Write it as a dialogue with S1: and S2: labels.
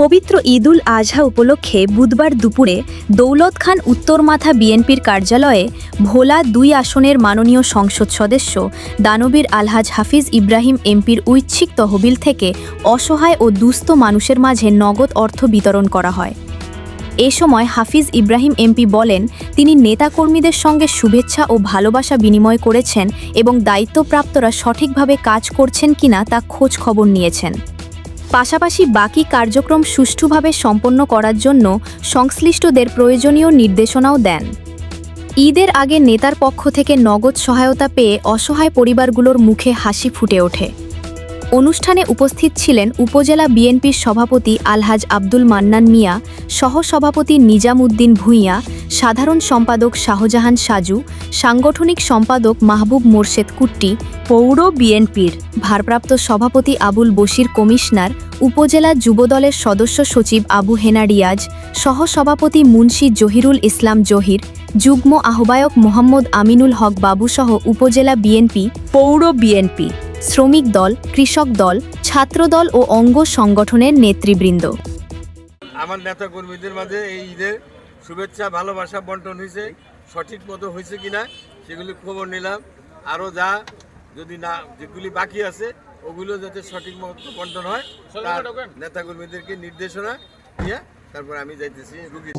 S1: পবিত্র ঈদুল আজহা উপলক্ষে বুধবার দুপুরে দৌলত খান উত্তরমাথা বিএনপির কার্যালয়ে ভোলা ২ আসনের মাননীয় সংসদ সদস্য দানবীর আলহাজ হাফিজ ইব্রাহিম এমপির ঐচ্ছিক তহবিল থেকে অসহায় ও দুস্থ মানুষের মাঝে নগদ অর্থ বিতরণ করা হয়। এ সময় হাফিজ ইব্রাহিম এমপি বলেন, তিনি নেতাকর্মীদের সঙ্গে শুভেচ্ছা ও ভালোবাসা বিনিময় করেছেন এবং দায়িত্বপ্রাপ্তরা সঠিকভাবে কাজ করছেন কিনা তা খোঁজ খবর নিয়েছেন। পাশাপাশি বাকি কার্যক্রম সুষ্ঠুভাবে সম্পন্ন করার জন্য সংশ্লিষ্টদের প্রয়োজনীয় নির্দেশনাও দেন। ঈদের আগে নেতার পক্ষ থেকে নগদ সহায়তা পেয়ে অসহায় পরিবারগুলোর মুখে হাসি ফুটে ওঠে। অনুষ্ঠানে উপস্থিত ছিলেন উপজেলা বিএনপির সভাপতি আলহাজ আব্দুল মান্নান মিয়া, সহসভাপতি নিজাম উদ্দিন ভূঁইয়া, সাধারণ সম্পাদক শাহজাহান সাজু, সাংগঠনিক সম্পাদক মাহবুব মোর্শেদ কুট্টি, পৌর বিএনপির ভারপ্রাপ্ত সভাপতি আবুল বশির কমিশনার, উপজেলা যুবদলের সদস্য সচিব আবু হেনা রিয়াজ, সহসভাপতি মুন্সি জহিরুল ইসলাম জহির, যুগ্ম আহ্বায়ক মোহাম্মদ আমিনুল হক বাবুসহ উপজেলা বিএনপি, পৌর বিএনপি, শ্রমিক দল, কৃষক দল, ছাত্রদল ও অঙ্গ সংগঠনের নেতৃবৃন্দ।
S2: আমার নেতা কর্মীদের মাঝে এই ঈদের শুভেচ্ছা ভালোবাসা বন্টন হয়েছে, সঠিক মতো হয়েছে কিনা সেগুলি খবর নিলাম। আরও যদি না যেগুলি বাকি আছে ওগুলো যাতে সঠিক মতো বন্টন হয়, নেতা কর্মীদেরকে নির্দেশনা দিয়ে তারপর আমি যাইতেছি রুগী।